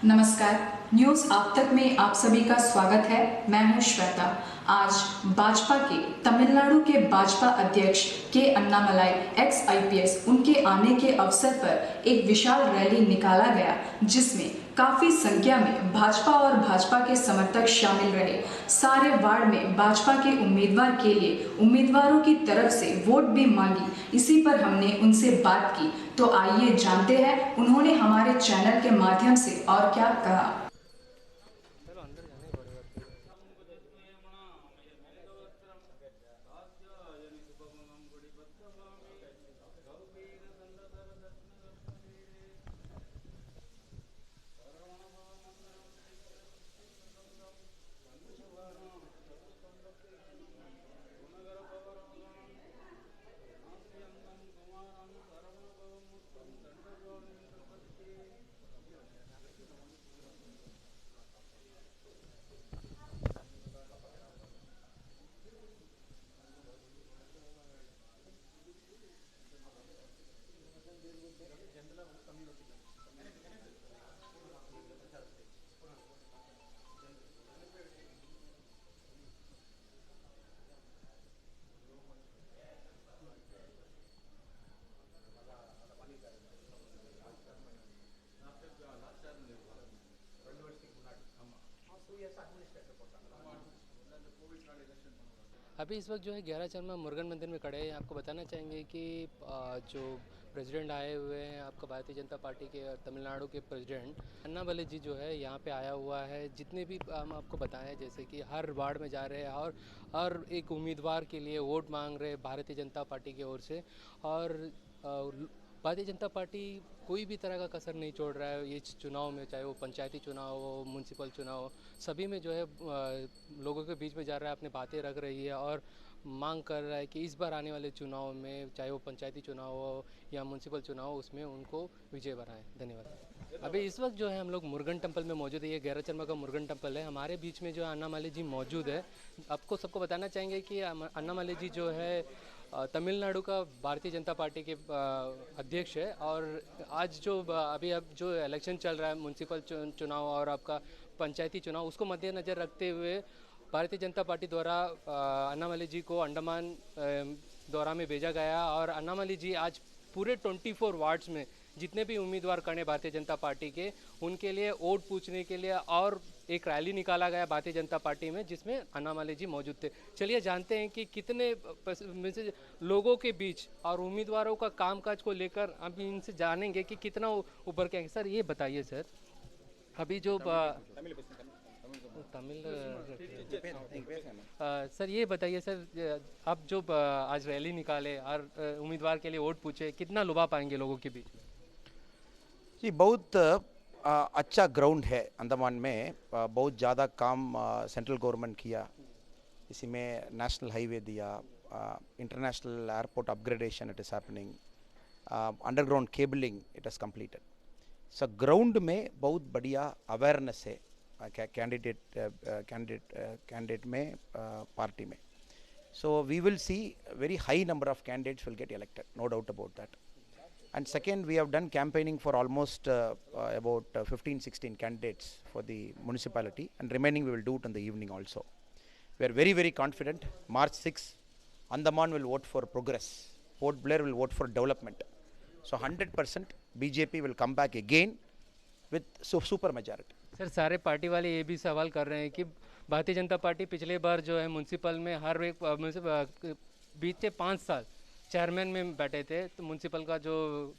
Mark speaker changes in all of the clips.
Speaker 1: नमस्कार। न्यूज़ आप तक में आप सभी का स्वागत है। मैं हूं श्वेता। आज भाजपा के तमिलनाडु के भाजपा अध्यक्ष के अन्नामलाई एक्स आईपीएस उनके आने के अवसर पर एक विशाल रैली निकाला गया, जिसमें काफी संख्या में भाजपा और भाजपा के समर्थक शामिल रहे। सारे वार्ड में भाजपा के उम्मीदवार के लिए उम्मीदवारों की तरफ से वोट भी मांगी। इसी पर हमने उनसे बात की, तो आइए जानते हैं उन्होंने हमारे चैनल के माध्यम से और क्या कहा।
Speaker 2: चलो अंदर जाना ही पड़ेगा फिर। अभी इस वक्त जो है 11 चरमा मुरुगन मंदिर में खड़े हैं। आपको बताना चाहेंगे कि जो प्रेसिडेंट आए हुए हैं आपका भारतीय जनता पार्टी के और तमिलनाडु के प्रेसिडेंट अन्नामलई जी जो है यहाँ पे आया हुआ है। जितने भी हम आपको बताएं, जैसे कि हर वार्ड में जा रहे हैं और हर एक उम्मीदवार के लिए वोट मांग रहे हैं भारतीय जनता पार्टी की ओर से। और भारतीय जनता पार्टी कोई भी तरह का कसर नहीं छोड़ रहा है ये चुनाव में, चाहे वो पंचायती चुनाव हो, म्यूनसिपल चुनाव हो, सभी में जो है लोगों के बीच में जा रहा है, अपनी बातें रख रही है और मांग कर रहा है कि इस बार आने वाले चुनाव में, चाहे वो पंचायती चुनाव हो या म्यूनसिपल चुनाव हो, उसमें उनको विजय बनाएं। धन्यवाद। अभी इस वक्त जो है हम लोग मुरुगन टेम्पल में मौजूद है। ये 11 चरमा का मुरुगन टेम्पल है। हमारे बीच में जो है अन्नामलई जी मौजूद है। आपको सबको बताना चाहेंगे कि अन्नामलई जी जो है तमिलनाडु का भारतीय जनता पार्टी के अध्यक्ष है। और आज जो अभी अब जो इलेक्शन चल रहा है, म्यूनसिपल चुनाव और आपका पंचायती चुनाव, उसको मद्देनज़र रखते हुए भारतीय जनता पार्टी द्वारा अन्नामलई जी को अंडमान दौरा में भेजा गया। और अन्नामलई जी आज पूरे 24 वार्ड्स में जितने भी उम्मीदवार खड़े भारतीय जनता पार्टी के, उनके लिए वोट पूछने के लिए और एक रैली निकाला गया भारतीय जनता पार्टी में, जिसमें अन्नामलई जी मौजूद थे। चलिए जानते हैं कि कितने में से लोगों के बीच और उम्मीदवारों का कामकाज को लेकर हम इनसे जानेंगे कि कितना उभर के आएंगे। सर ये बताइए सर, अभी जो तमिल सर ये बताइए सर, आप जो आज रैली निकाले और उम्मीदवार के लिए वोट पूछे, कितना लुभा पाएंगे लोगों के बीच?
Speaker 3: जी बहुत अच्छा ग्राउंड है अंडमान में। बहुत ज़्यादा काम सेंट्रल गवर्नमेंट किया। इसी में नेशनल हाईवे दिया, international airport upgradation it is happening, underground cabling it is completed. So ground में बहुत बढ़िया अवेयरनेस है कैंडिडेट में पार्टी में। So we will see very high number of candidates will get elected, no doubt about that. And second, we have done campaigning for almost about 15-16 candidates for the municipality, and remaining we will do it in the evening also. We are very, very confident. March 6, Andaman will vote for progress. Port Blair will vote for development. So 100% BJP will come back again with super majority.
Speaker 2: Sir सारे party वाले ये भी सवाल कर रहे हैं कि Bharatiya Janata party पिछले बार जो है म्यूनसिपल में हर एक बीते 5 साल चेयरमैन में बैठे थे, तो म्यूनसिपल का जो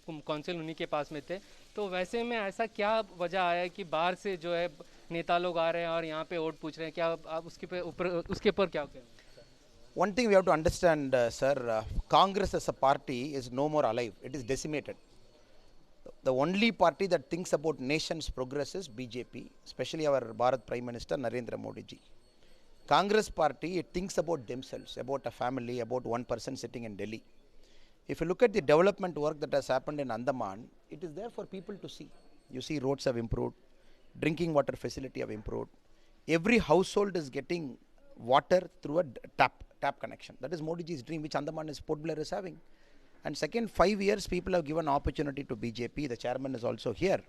Speaker 2: काउंसिल उन्हीं के पास में थे। तो वैसे में ऐसा क्या वजह आया कि बाहर से जो है नेता लोग आ रहे हैं और यहाँ पे वोट पूछ रहे हैं? क्या आप उसके ऊपर क्या कहें?
Speaker 3: One thing we have to understand, sir, Congress as a party is no more alive. It is decimated. The only party that thinks about nation's progress is BJP, especially our Bharat Prime Minister Narendra Modi ji. Congress party, it thinks about themselves, about a family, about one person sitting in Delhi. If you look at the development work that has happened in Andaman, it is there for people to see. You see roads have improved, drinking water facility have improved. Every household is getting water through a tap connection. That is Modi ji's dream, which Andaman is Port Blair is having. And second, 5 years people have given opportunity to BJP. The chairman is also here.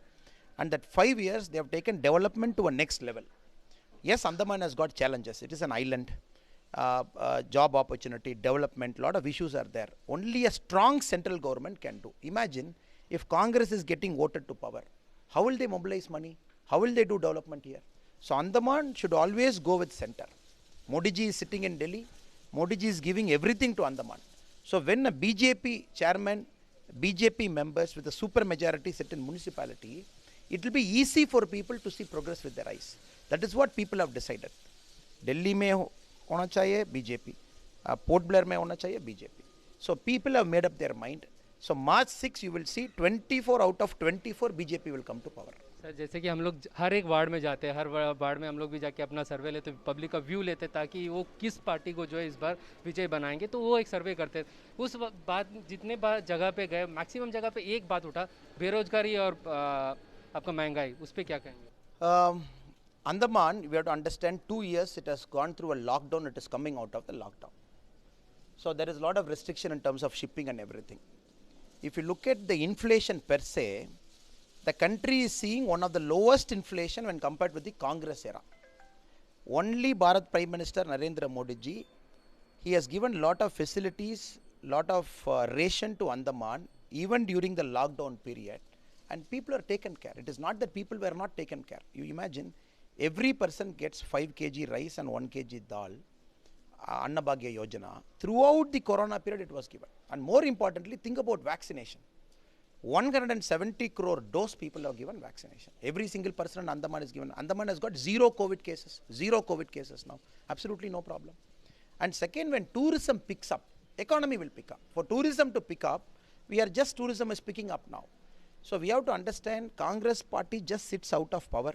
Speaker 3: And that 5 years, they have taken development to a next level. Yes, Andaman has got challenges. It is an island. Job opportunity, development, lot of issues are there. Only a strong central government can do. Imagine if Congress is getting voted to power. How will they mobilize money? How will they do development here? So Andaman should always go with center. Modi ji is sitting in Delhi. Modi ji is giving everything to Andaman. So when a BJP chairman, BJP members with a super majority sit in municipality, it will be easy for people to see progress with their eyes. That is what people have decided. Delhi में होना चाहिए BJP, Port Blair में होना चाहिए BJP. So people have made up their mind. So March 6 you will see 24 out of 24 BJP will come to power.
Speaker 2: Sir जैसे कि हम लोग हर एक वार्ड में जाते हैं, हर वार्ड में हम लोग भी जाके अपना सर्वे लेते, पब्लिक का व्यू लेते ताकि वो किस पार्टी को जो है इस बार विजय बनाएंगे, तो वो एक सर्वे करते। उस बात जितने बार जगह पे गए, मैक्सिमम जगह पे एक बात उठा, बेरोजगारी और आपका महंगाई, उस पर क्या कहेंगे?
Speaker 3: Andaman, we have to understand 2 years it has gone through a lockdown, it is coming out of the lockdown. So there is a lot of restriction in terms of shipping and everything. If you look at the inflation per se, the country is seeing one of the lowest inflation when compared with the Congress era. Only Bharat Prime Minister Narendra Modi ji, he has given lot of facilities, lot of ration to Andaman even during the lockdown period, and people are taken care. It is not that people were not taken care. You imagine every person gets 5 kg rice and 1 kg dal, Annabhagya Yojana. Throughout the corona period it was given. And more importantly, think about vaccination. 170 crore dose people have given vaccination. Every single person in Andaman is given. Andaman has got zero COVID cases now. Absolutely no problem. And second, when tourism picks up, economy will pick up. For tourism to pick up, tourism is picking up now. So we have to understand, Congress party just sits out of power.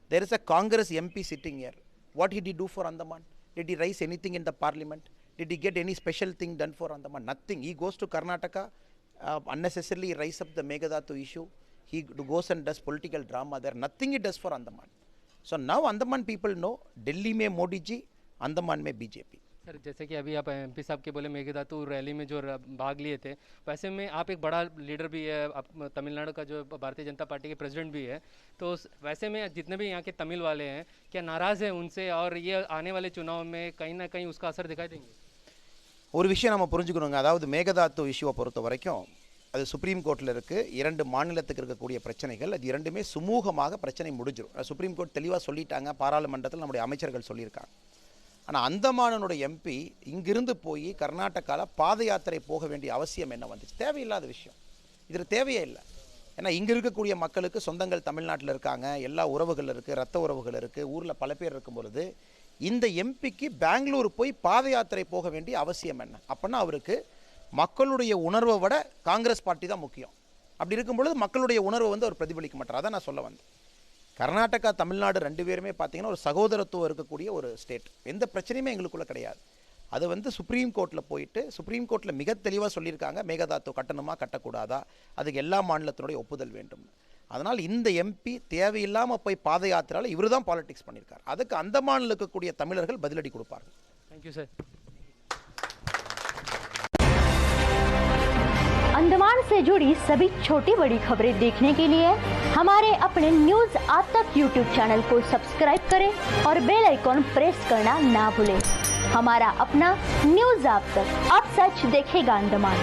Speaker 3: There is a Congress MP sitting here. What did he do for Andaman? Did he raise anything in the parliament? Did he get any special thing done for Andaman? Nothing. He goes to Karnataka, unnecessarily rise up the Meghadattu issue. He goes and does political drama there. Nothing he does for Andaman. So now Andaman people know, Delhi में मोदी जी, अंडमान में BJP.
Speaker 2: Sir जैसे कि अभी आप MP साहब के बोले मेघदातु rally में जो भाग लिए थे, वैसे में आप एक बड़ा लीडर भी है, आप तमिलनाडु का जो भारतीय जनता पार्टी के प्रेसिडेंट भी है, तो वैसे में जितने भी यहाँ के तमिल वाले हैं क्या नाराज़ हैं उनसे, और ये आने वाले चुनाव में कहीं ना कहीं उसका असर दिखाई देंगे?
Speaker 3: ஒரு விஷயம் நம்ம புரிஞ்சுக்கணுங்க. அதாவது மேகதாத்து இஷ்யூவை பொறுத்த வரைக்கும் அது சுப்ரீம் கோர்ட்டில் இருக்குது. 2 மாநிலத்துக்கு இருக்கக்கூடிய பிரச்சனைகள், அது இரண்டுமே சுமூகமாக பிரச்சனை முடிஞ்சிடும். சுப்ரீம் கோர்ட் தெளிவாக சொல்லிட்டாங்க, பாராளுமன்றத்தில் நம்முடைய அமைச்சர்கள் சொல்லியிருக்காங்க. ஆனால் அந்தமானுடைய எம்பி இங்கிருந்து போய் கர்நாடகாவில் பாத யாத்திரை போக வேண்டிய அவசியம் என்ன வந்துச்சு? தேவையில்லாத விஷயம். இதில் தேவையே இல்லை. ஏன்னா இங்கே இருக்கக்கூடிய மக்களுக்கு சொந்தங்கள் தமிழ்நாட்டில் இருக்காங்க, எல்லா உறவுகள் இருக்குது, ரத்த உறவுகள் இருக்குது, ஊரில் பல பேர் இருக்கும் பொழுது இந்த எம்பிக்கு பெங்களூர் போய் பாத யாத்திரை போக வேண்டிய அவசியம் என்ன? அப்படின்னா அவருக்கு மக்களுடைய உணர்வை விட காங்கிரஸ் பார்ட்டி தான் முக்கியம். அப்படி இருக்கும் பொழுது மக்களுடைய உணர்வை வந்து அவர் பிரதிபலிக்க மாட்டார். அதான் நான் சொல்ல வந்தேன். கர்நாடகா தமிழ்நாடு 2 பேருமே பார்த்தீங்கன்னா ஒரு சகோதரத்துவம் இருக்கக்கூடிய ஒரு ஸ்டேட். எந்த பிரச்சனையுமே எங்களுக்குள்ளே கிடையாது. அது வந்து சுப்ரீம் கோர்ட்டில் போயிட்டு சுப்ரீம் கோர்ட்டில் மிக தெளிவாக சொல்லியிருக்காங்க, மேகதாத்து கட்டணுமா கட்டக்கூடாதா, அதுக்கு எல்லா மாநிலத்தினுடைய ஒப்புதல் வேண்டும். அதனால் இந்த எம்பி தேவையில்லாமல் போய் பாத யாத்திரால இவர் தான் பாலிடிக்ஸ் பண்ணியிருக்கார். அதுக்கு அந்த மாநில இருக்கக்கூடிய தமிழர்கள் பதிலடி கொடுப்பார்கள்.
Speaker 2: Thank you sir.
Speaker 4: अंडमान से जुड़ी सभी छोटी बड़ी खबरें देखने के लिए हमारे अपने न्यूज आज तक यूट्यूब चैनल को सब्सक्राइब करें और बेल आइकॉन प्रेस करना ना भूलें. हमारा अपना न्यूज आज तक, अब सच देखेगा अंडमान.